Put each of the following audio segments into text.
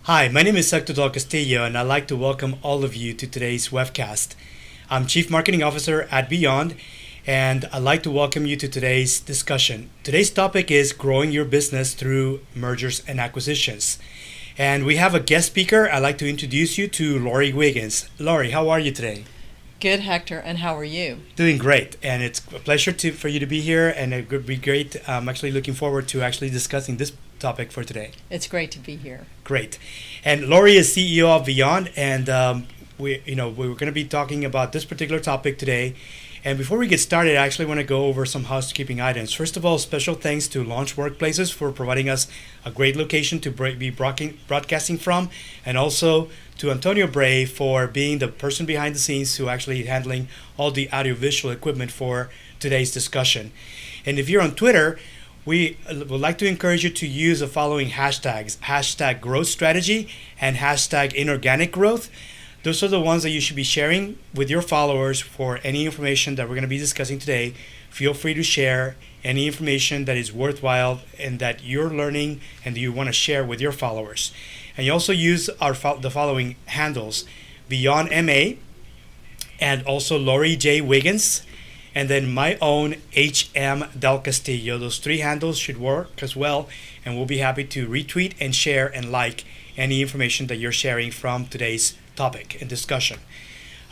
Hi, my name is Sector Del Castillo, and I'd like to welcome all of you to today's webcast. I'm Chief Marketing Officer at Byond, and I'd like to welcome you to today's discussion. Today's topic is growing your business through mergers and acquisitions. And we have a guest speaker. I'd like to introduce you to Lori Wiggins. Lori, how are you today? Good, Hector, and how are you? Doing great, and it's a pleasure for you to be here, and it would be great. I'm actually looking forward to actually discussing this topic for today. It's great to be here. Great. And Lori is CEO of Byond, and we're going to be talking about this particular topic today. And before we get started, I actually want to go over some housekeeping items. First of all, special thanks to Launch Workplaces for providing us a great location to be broadcasting from, and also to Antonio Bray for being the person behind the scenes who actually handling all the audiovisual equipment for today's discussion. And if you're on Twitter, we would like to encourage you to use the following hashtags: hashtag growth strategy and hashtag inorganic growth. Those are the ones that you should be sharing with your followers for any information that we're going to be discussing today. Feel free to share any information that is worthwhile and that you're learning and that you want to share with your followers. And you also use the following handles: Byond MA, and also Lori J. Wiggins, and then my own HM Del Castillo. Those three handles should work as well, and we'll be happy to retweet and share and like any information that you're sharing from today's topic and discussion.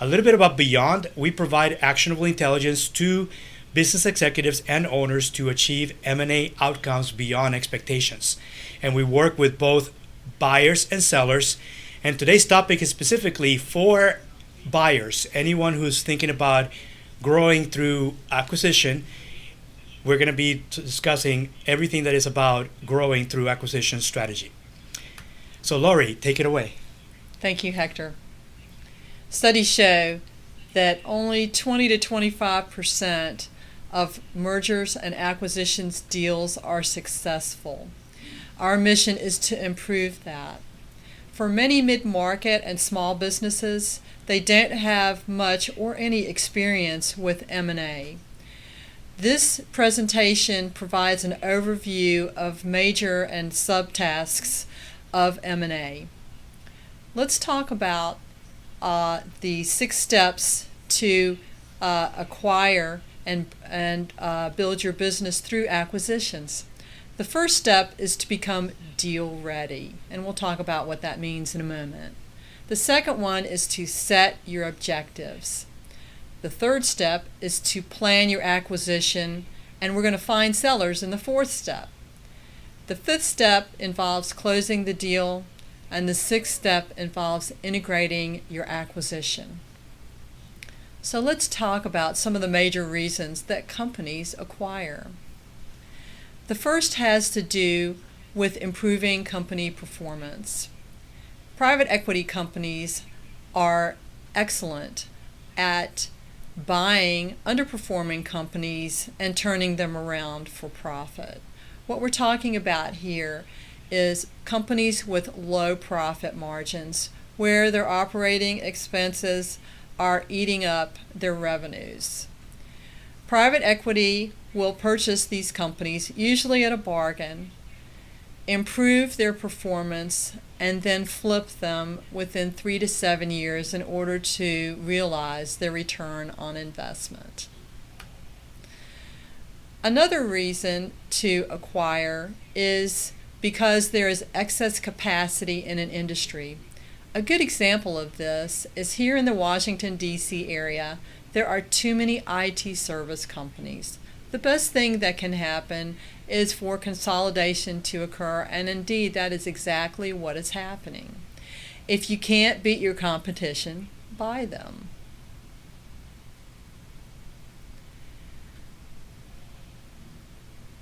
A little bit about Byond. We provide actionable intelligence to business executives and owners to achieve M&A outcomes beyond expectations. And we work with both buyers and sellers. And today's topic is specifically for buyers, anyone who's thinking about growing through acquisition. We're going to be discussing everything that is about growing through acquisition strategy. So Lori, take it away. Thank you, Hector. Studies show that only 20 to 25% of mergers and acquisitions deals are successful. Our mission is to improve that. For many mid-market and small businesses, they don't have much or any experience with M&A. This presentation provides an overview of major and subtasks of M&A. Let's talk about the 6 steps to acquire and build your business through acquisitions. The first step is to become deal ready, and we'll talk about what that means in a moment. The second one is to set your objectives. The third step is to plan your acquisition, and we're going to find sellers in the fourth step. The fifth step involves closing the deal, and the sixth step involves integrating your acquisition. So let's talk about some of the major reasons that companies acquire. The first has to do with improving company performance. Private equity companies are excellent at buying underperforming companies and turning them around for profit. What we're talking about here is companies with low profit margins where their operating expenses are eating up their revenues. Private equity will purchase these companies, usually at a bargain, improve their performance, and then flip them within 3 to 7 years in order to realize their return on investment. Another reason to acquire is because there is excess capacity in an industry. A good example of this is here in the Washington, D.C. area, there are too many IT service companies. The best thing that can happen is for consolidation to occur, and indeed that is exactly what is happening. If you can't beat your competition, buy them.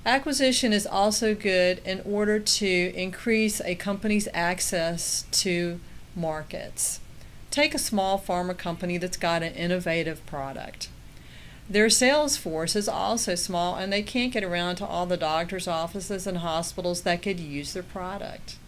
Acquisition is also good in order to increase a company's access to markets. Take a small pharma company that's got an innovative product. Their sales force is also small, and they can't get around to all the doctors' offices and hospitals that could use their product.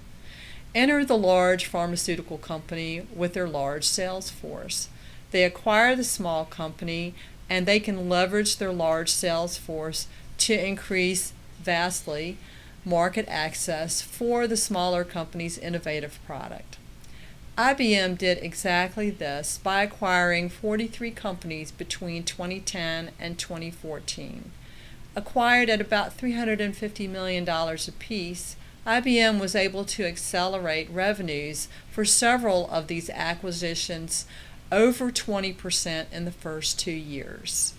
Enter the large pharmaceutical company with their large sales force. They acquire the small company, and they can leverage their large sales force to increase vastly market access for the smaller company's innovative product. IBM did exactly this by acquiring 43 companies between 2010 and 2014. Acquired at about $350 million apiece, IBM was able to accelerate revenues for several of these acquisitions over 20% in the first 2 years.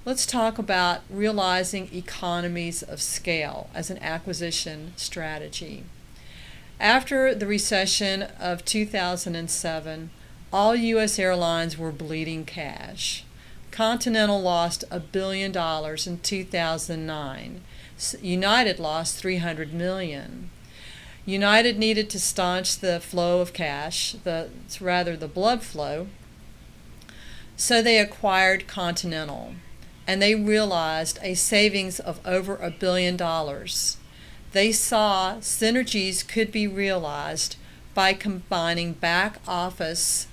Let's talk about realizing economies of scale as an acquisition strategy. After the recession of 2007, all U.S. airlines were bleeding cash. Continental lost $1 billion in 2009. United lost $300 million. United needed to staunch the flow of cash, the blood flow, so they acquired Continental, and they realized a savings of over $1 billion. They saw synergies could be realized by combining back office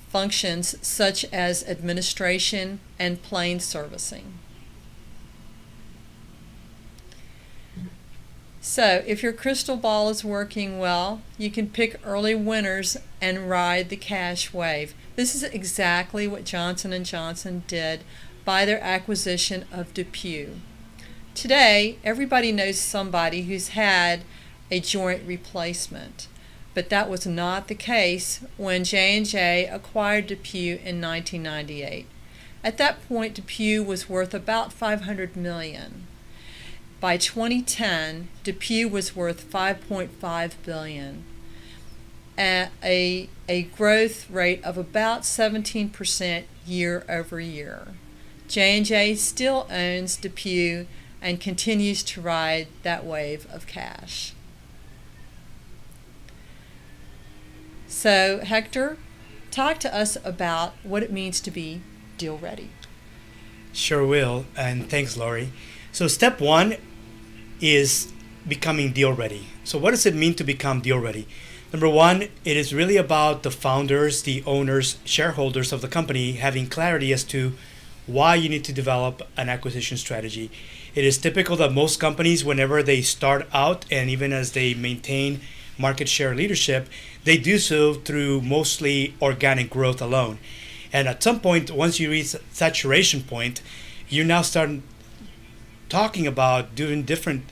functions such as administration and plane servicing. So, if your crystal ball is working well, you can pick early winners and ride the cash wave. This is exactly what Johnson & Johnson did by their acquisition of DePuy. Today, everybody knows somebody who's had a joint replacement, but that was not the case when J&J acquired DePuy in 1998. At that point, DePuy was worth about $500 million. By 2010, DePuy was worth $5.5 billion, at a growth rate of about 17% year over year. J&J still owns DePuy and continues to ride that wave of cash. So, Hector, talk to us about what it means to be deal ready. Sure will, and thanks, Lori. So step one is becoming deal ready. So what does it mean to become deal ready? Number one, it is really about the founders, the owners, shareholders of the company having clarity as to why you need to develop an acquisition strategy. It is typical that most companies, whenever they start out and even as they maintain market share leadership, they do so through mostly organic growth alone. And at some point, once you reach saturation point, you now start talking about doing different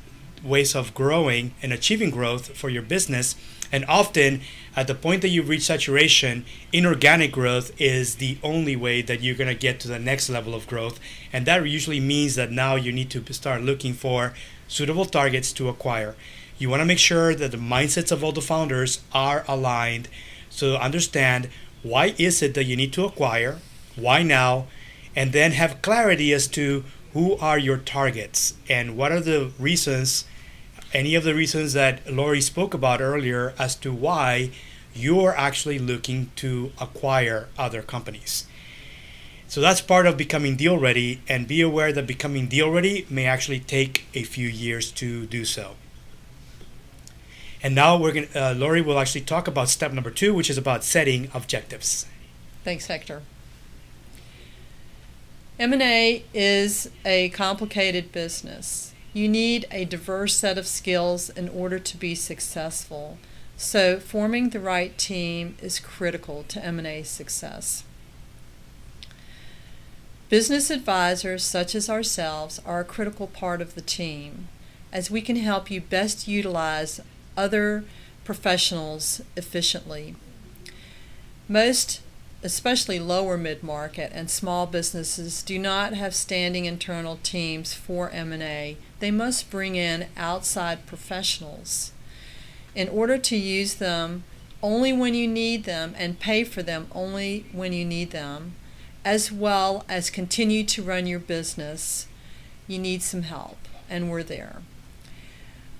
ways of growing and achieving growth for your business. And often, at the point that you reach saturation, inorganic growth is the only way that you're going to get to the next level of growth. And that usually means that now you need to start looking for suitable targets to acquire. You want to make sure that the mindsets of all the founders are aligned. So understand, why is it that you need to acquire? Why now? And then have clarity as to who are your targets and what are the reasons, any of the reasons that Lori spoke about earlier as to why you're actually looking to acquire other companies. So that's part of becoming deal ready, and be aware that becoming deal ready may actually take a few years to do so. And now Lori will actually talk about step number 2, which is about setting objectives. Thanks, Hector. M&A is a complicated business. You need a diverse set of skills in order to be successful. So forming the right team is critical to M&A success. Business advisors such as ourselves are a critical part of the team, as we can help you best utilize other professionals efficiently. Most, especially lower mid-market and small businesses, do not have standing internal teams for M&A. They must bring in outside professionals in order to use them only when you need them and pay for them only when you need them, as well as continue to run your business. You need some help, and we're there.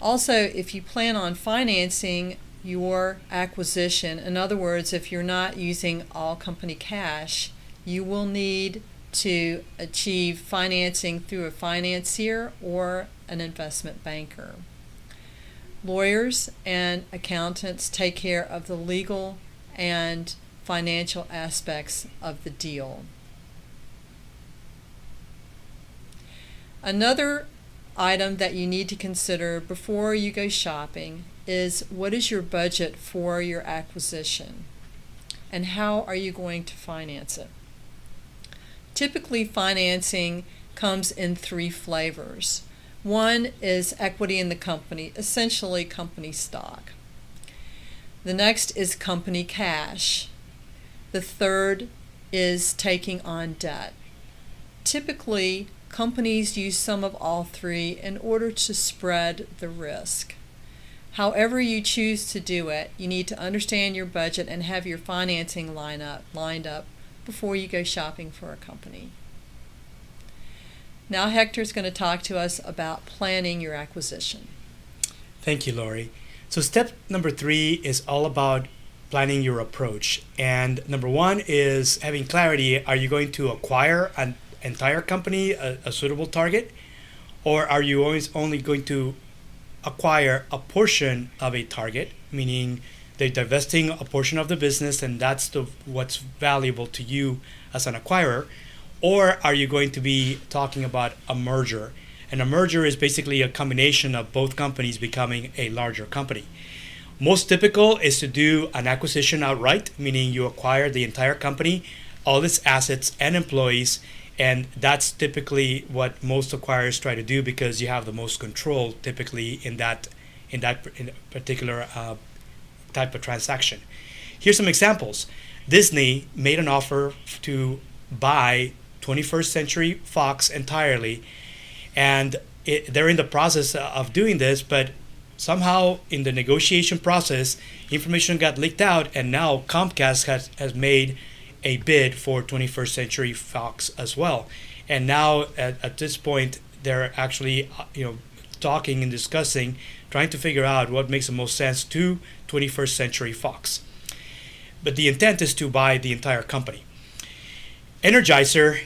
Also, if you plan on financing your acquisition, in other words, if you're not using all company cash, you will need to achieve financing through a financier or an investment banker. Lawyers and accountants take care of the legal and financial aspects of the deal. Another item that you need to consider before you go shopping is what is your budget for your acquisition and how are you going to finance it? Typically, financing comes in three flavors. One is equity in the company, essentially company stock. The next is company cash. The third is taking on debt. Typically, companies use some of all three in order to spread the risk. However you choose to do it, you need to understand your budget and have your financing lined up before you go shopping for a company. Now Hector's going to talk to us about planning your acquisition. Thank you, Lori. So step number 3 is all about planning your approach. And number 1 is having clarity. Are you going to acquire an entire company, a suitable target? Or are you always only going to acquire a portion of a target, meaning they're divesting a portion of the business and that's what's valuable to you as an acquirer? Or are you going to be talking about a merger? And a merger is basically a combination of both companies becoming a larger company. Most typical is to do an acquisition outright, meaning you acquire the entire company, all its assets and employees, and that's typically what most acquirers try to do because you have the most control typically in that particular type of transaction. Here's some examples. Disney made an offer to buy 21st Century Fox entirely, and they're in the process of doing this, but somehow in the negotiation process, information got leaked out, and now Comcast has made a bid for 21st Century Fox as well. And now at this point, they're actually talking and discussing, trying to figure out what makes the most sense to 21st Century Fox. But the intent is to buy the entire company. Energizer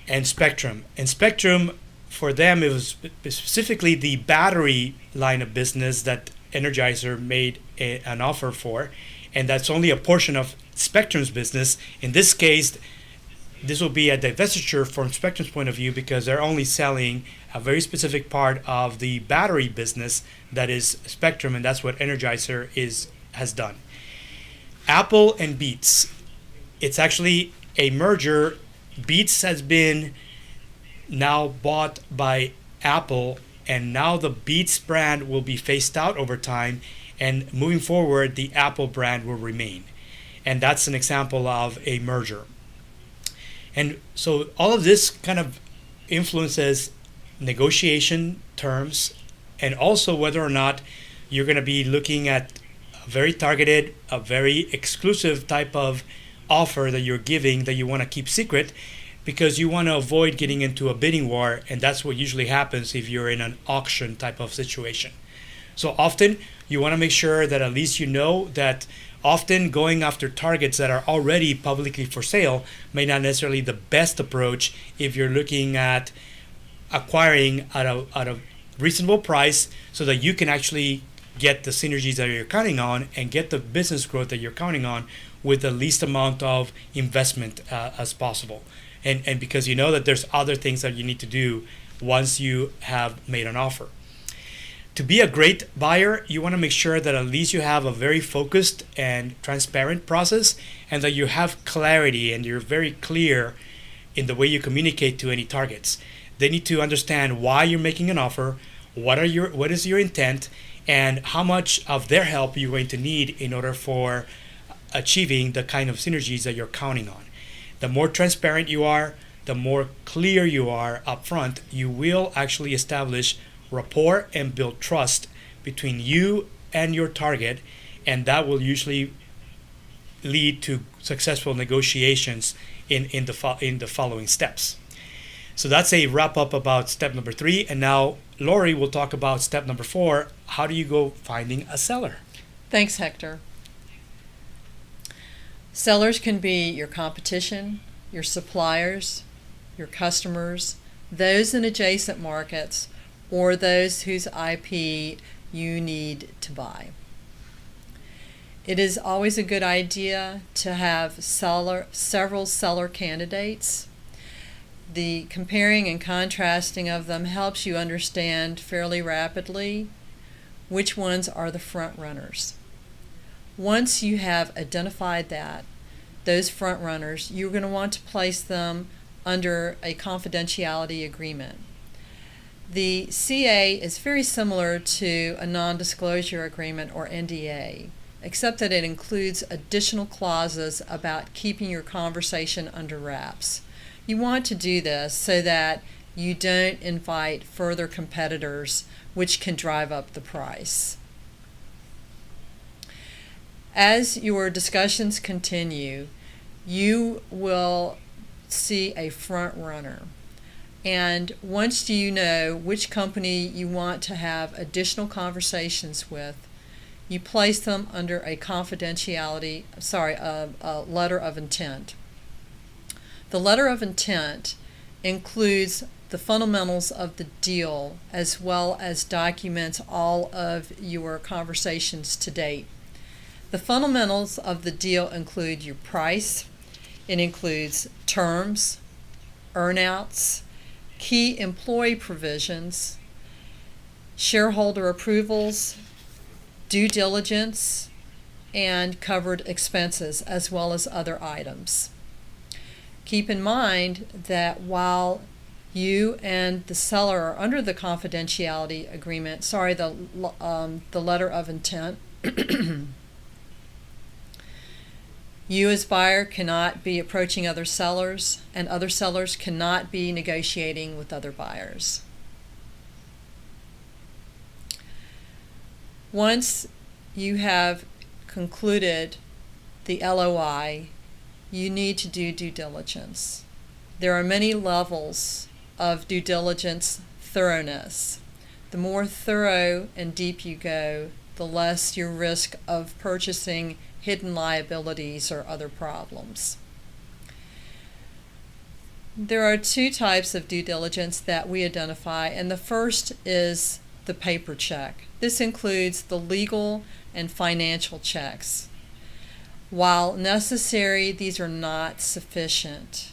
and Spectrum. And Spectrum, for them, it was specifically the battery line of business that Energizer made an offer for, and that's only a portion of Spectrum's business. In this case, this will be a divestiture from Spectrum's point of view because they're only selling a very specific part of the battery business that is Spectrum, and that's what Energizer has done. Apple and Beats. It's actually a merger. Beats has been now bought by Apple, and now the Beats brand will be phased out over time, and moving forward the Apple brand will remain. And that's an example of a merger. And so all of this kind of influences negotiation terms, and also whether or not you're going to be looking at a very targeted, a very exclusive type of offer that you're giving that you want to keep secret, because you want to avoid getting into a bidding war, and that's what usually happens if you're in an auction type of situation. So often you want to make sure that at least you know that often going after targets that are already publicly for sale may not necessarily be the best approach if you're looking at acquiring at a reasonable price so that you can actually get the synergies that you're counting on and get the business growth that you're counting on with the least amount of investment as possible. And because you know that there's other things that you need to do once you have made an offer. To be a great buyer, you want to make sure that at least you have a very focused and transparent process, and that you have clarity and you're very clear in the way you communicate to any targets. They need to understand why you're making an offer, what is your intent, and how much of their help you're going to need in order for achieving the kind of synergies that you're counting on. The more transparent you are, the more clear you are up front, you will actually establish rapport and build trust between you and your target, and that will usually lead to successful negotiations in the following steps. So that's a wrap up about step number 3, and now Lori will talk about step number 4. How do you go finding a seller? Thanks, Hector. Sellers can be your competition, your suppliers, your customers, those in adjacent markets, or those whose IP you need to buy. It is always a good idea to have several seller candidates. The comparing and contrasting of them helps you understand fairly rapidly which ones are the front runners. Once you have identified those front runners, you're going to want to place them under a confidentiality agreement. The CA is very similar to a non-disclosure agreement or NDA, except that it includes additional clauses about keeping your conversation under wraps. You want to do this so that you don't invite further competitors, which can drive up the price. As your discussions continue, you will see a front runner. And once you know which company you want to have additional conversations with, you place them under a letter of intent. The letter of intent includes the fundamentals of the deal as well as documents all of your conversations to date. The fundamentals of the deal include your price. It includes terms, earnouts, key employee provisions, shareholder approvals, due diligence, and covered expenses, as well as other items. Keep in mind that while you and the seller are under the confidentiality agreement, the letter of intent, you as buyer cannot be approaching other sellers, and other sellers cannot be negotiating with other buyers. Once you have concluded the LOI, you need to do due diligence. There are many levels of due diligence thoroughness. The more thorough and deep you go, the less your risk of purchasing hidden liabilities or other problems. There are two types of due diligence that we identify, and the first is the paper check. This includes the legal and financial checks. While necessary, these are not sufficient.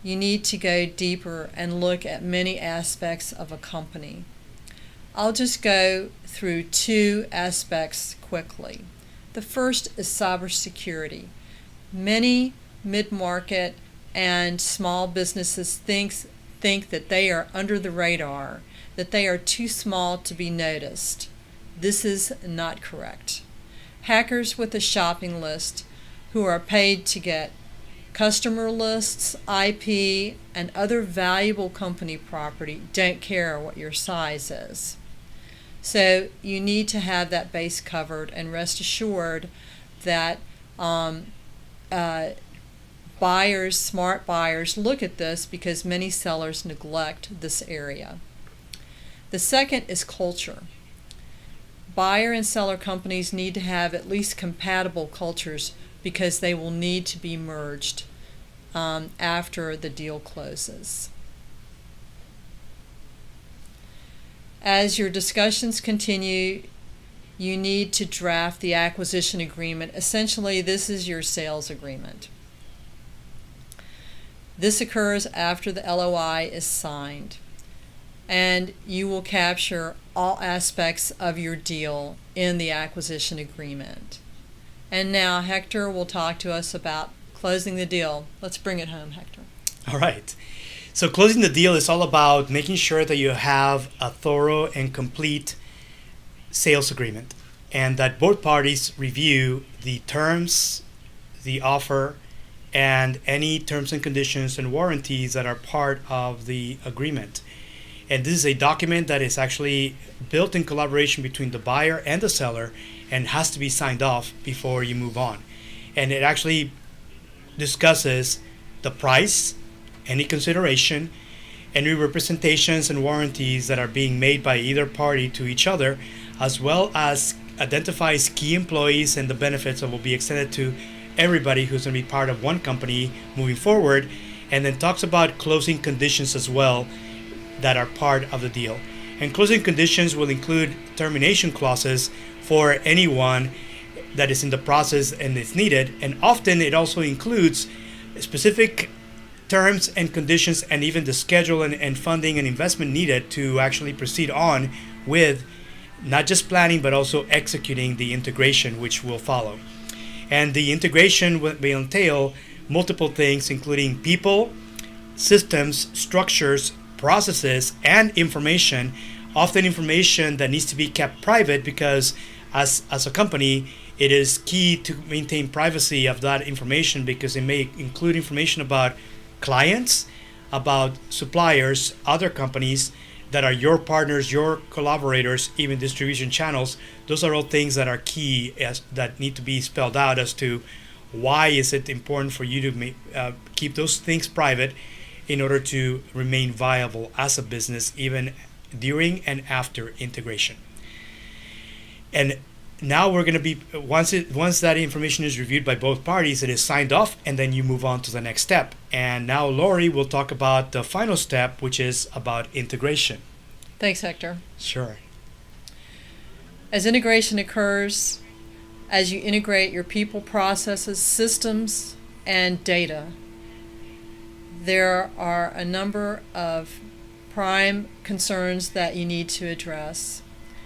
You need to go deeper and look at many aspects of a company. I'll just go through two aspects quickly. The first is cybersecurity. Many mid-market and small businesses think that they are under the radar, that they are too small to be noticed. This is not correct. Hackers with a shopping list who are paid to get customer lists, IP, and other valuable company property don't care what your size is. So you need to have that base covered, and rest assured that smart buyers look at this because many sellers neglect this area. The second is culture. Buyer and seller companies need to have at least compatible cultures because they will need to be merged after the deal closes. As your discussions continue, you need to draft the acquisition agreement. Essentially, this is your sales agreement. This occurs after the LOI is signed, and you will capture all aspects of your deal in the acquisition agreement. And now Hector will talk to us about closing the deal. Let's bring it home, Hector. All right. So closing the deal is all about making sure that you have a thorough and complete sales agreement, and that both parties review the terms, the offer, and any terms and conditions and warranties that are part of the agreement. And this is a document that is actually built in collaboration between the buyer and the seller and has to be signed off before you move on. And it actually discusses the price, any consideration, any representations and warranties that are being made by either party to each other, as well as identifies key employees and the benefits that will be extended to everybody who's going to be part of one company moving forward, and then talks about closing conditions as well that are part of the deal. And closing conditions will include termination clauses for anyone that is in the process and is needed, and often it also includes specific terms and conditions, and even the schedule and funding and investment needed to actually proceed on with not just planning but also executing the integration which will follow. And the integration will entail multiple things, including people, systems, structures, processes, and information. Often information that needs to be kept private because as a company, it is key to maintain privacy of that information because it may include information about clients, about suppliers, other companies that are your partners, your collaborators, even distribution channels. Those are all things that are key that need to be spelled out as to why is it important for you to keep those things private in order to remain viable as a business even during and after integration. And now we're going to be once that information is reviewed by both parties, it is signed off, and then you move on to the next step. And now Lori will talk about the final step, which is about integration. Thanks, Hector. Sure. As integration occurs, as you integrate your people, processes, systems, and data, there are a number of prime concerns that you need to address.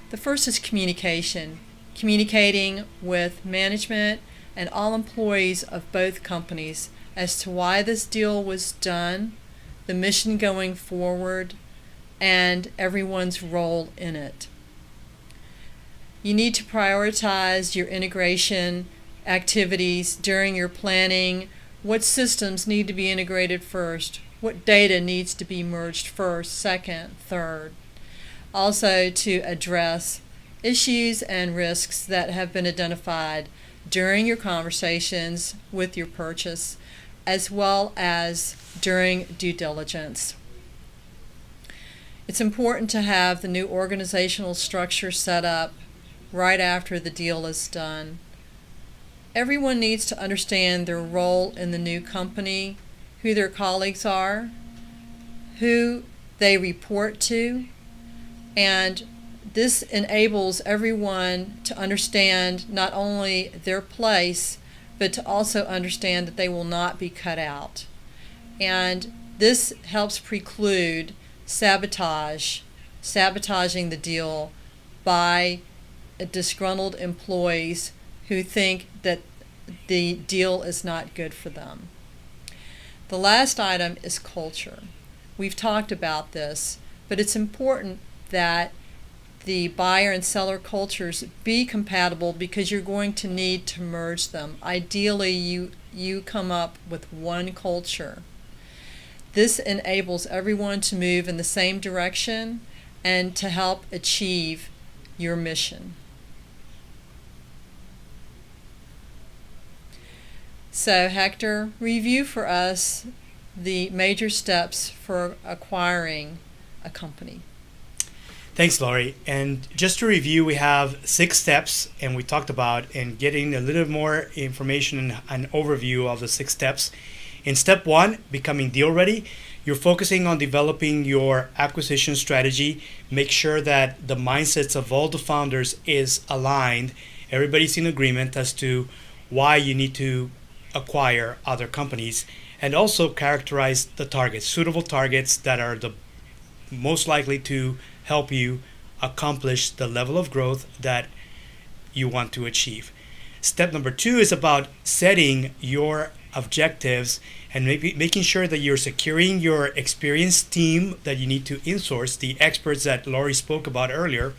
The first is communication. Communicating with management and all employees of both companies as to why this deal was done, the mission going forward, and everyone's role in it. You need to prioritize your integration activities during your planning. What systems need to be integrated first? What data needs to be merged first, second, third? Also to address issues and risks that have been identified during your conversations with your purchase, as well as during due diligence. It's important to have the new organizational structure set up right after the deal is done. Everyone needs to understand their role in the new company, who their colleagues are, who they report to, and this enables everyone to understand not only their place, but to also understand that they will not be cut out. And this helps preclude sabotaging the deal by disgruntled employees who think that the deal is not good for them. The last item is culture. We've talked about this, but it's important that the buyer and seller cultures be compatible because you're going to need to merge them. Ideally, you come up with one culture. This enables everyone to move in the same direction and to help achieve your mission. So, Hector, review for us the major steps for acquiring a company. Thanks, Laurie. And just to review, we have 6 steps, and we talked about and getting a little more information and an overview of the 6 steps. In step 1, becoming deal ready, you're focusing on developing your acquisition strategy. Make sure that the mindsets of all the founders is aligned. Everybody's in agreement as to why you need to acquire other companies, and also characterize the targets, suitable targets that are the most likely to help you accomplish the level of growth that you want to achieve. Step number 2 is about setting your objectives and maybe making sure that you're securing your experienced team that you need to insource, the experts that Laurie spoke about earlier,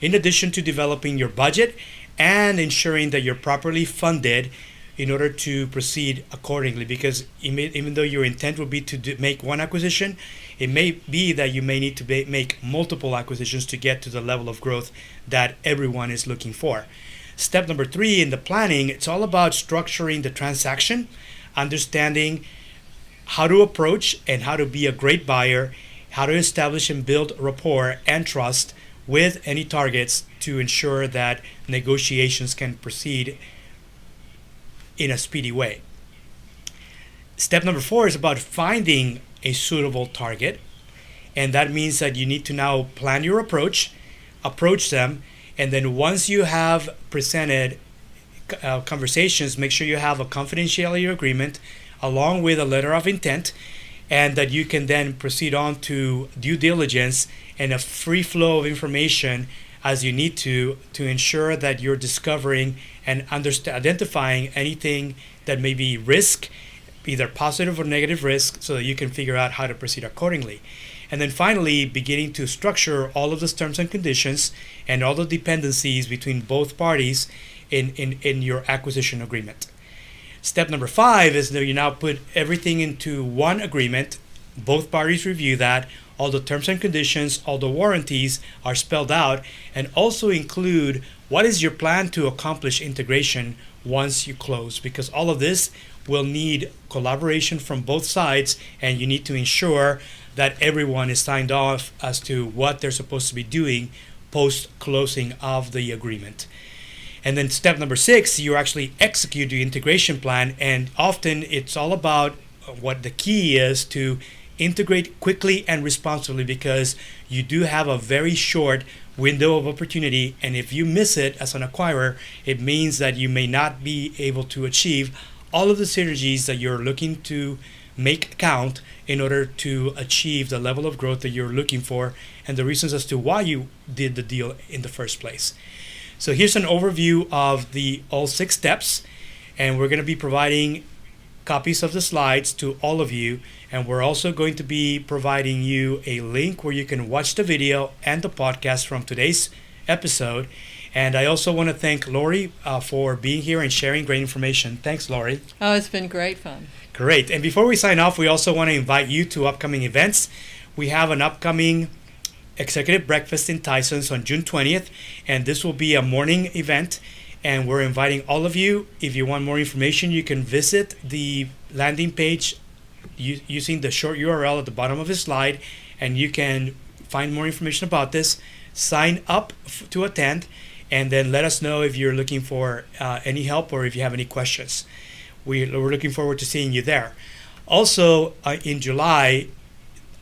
in addition to developing your budget and ensuring that you're properly funded in order to proceed accordingly, because even though your intent would be to make one acquisition, it may be that you may need to make multiple acquisitions to get to the level of growth that everyone is looking for. Step number 3 in the planning, it's all about structuring the transaction, understanding how to approach and how to be a great buyer, how to establish and build rapport and trust with any targets to ensure that negotiations can proceed in a speedy way. Step number 4 is about finding a suitable target, and that means that you need to now plan your approach them, and then once you have presented conversations, make sure you have a confidentiality agreement along with a letter of intent, and that you can then proceed on to due diligence and a free flow of information as you need to ensure that you're discovering and identifying anything that may be risk, either positive or negative risk, so that you can figure out how to proceed accordingly. And then finally, beginning to structure all of those terms and conditions and all the dependencies between both parties in your acquisition agreement. Step number 5 is that you now put everything into one agreement. Both parties review that. All the terms and conditions, all the warranties are spelled out, and also include what is your plan to accomplish integration once you close, because all of this will need collaboration from both sides, and you need to ensure that everyone is signed off as to what they're supposed to be doing post-closing of the agreement. And then step number 6, you actually execute the integration plan, and often it's all about what the key is to integrate quickly and responsibly, because you do have a very short window of opportunity, and if you miss it as an acquirer, it means that you may not be able to achieve all of the synergies that you're looking to make count in order to achieve the level of growth that you're looking for and the reasons as to why you did the deal in the first place. So here's an overview of the all 6 steps, and we're going to be providing copies of the slides to all of you, and we're also going to be providing you a link where you can watch the video and the podcast from today's episode. And I also want to thank Lori for being here and sharing great information. Thanks, Lori. Oh, it's been great fun. Great. And before we sign off, we also want to invite you to upcoming events. We have an upcoming executive breakfast in Tyson's on June 20th, and this will be a morning event, and we're inviting all of you. If you want more information, you can visit the landing page using the short URL at the bottom of the slide, and you can find more information about this, sign up to attend, and then let us know if you're looking for any help or if you have any questions. We're looking forward to seeing you there. Also, in July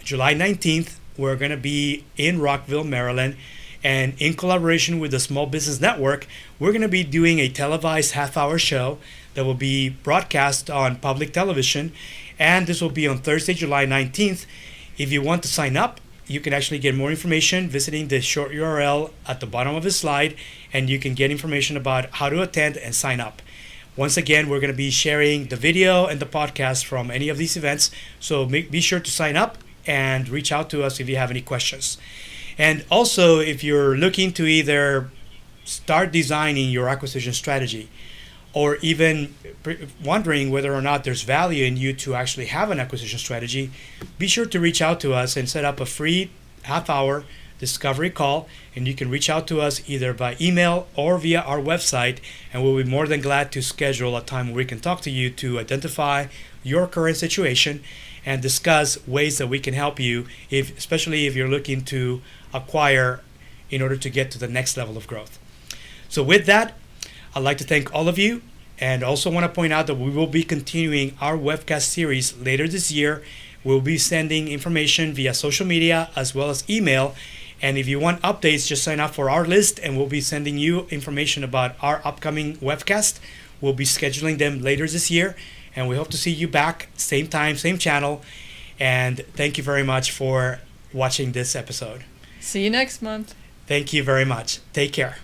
19th, we're going to be in Rockville, Maryland, and in collaboration with the Small Business Network, we're going to be doing a televised half-hour show that will be broadcast on public television, and this will be on Thursday, July 19th. If you want to sign up, you can actually get more information visiting the short URL at the bottom of the slide, and you can get information about how to attend and sign up. Once again, we're going to be sharing the video and the podcast from any of these events, so be sure to sign up and reach out to us if you have any questions. And also, if you're looking to either start designing your acquisition strategy or even wondering whether or not there's value in you to actually have an acquisition strategy, be sure to reach out to us and set up a free half-hour discovery call, and you can reach out to us either by email or via our website, and we'll be more than glad to schedule a time where we can talk to you to identify your current situation and discuss ways that we can help you, especially if you're looking to acquire in order to get to the next level of growth. So with that, I'd like to thank all of you, and also want to point out that we will be continuing our webcast series later this year. We'll be sending information via social media as well as email, and if you want updates, just sign up for our list, and we'll be sending you information about our upcoming webcast. We'll be scheduling them later this year, and we hope to see you back, same time, same channel. And thank you very much for watching this episode. See you next month. Thank you very much. Take care.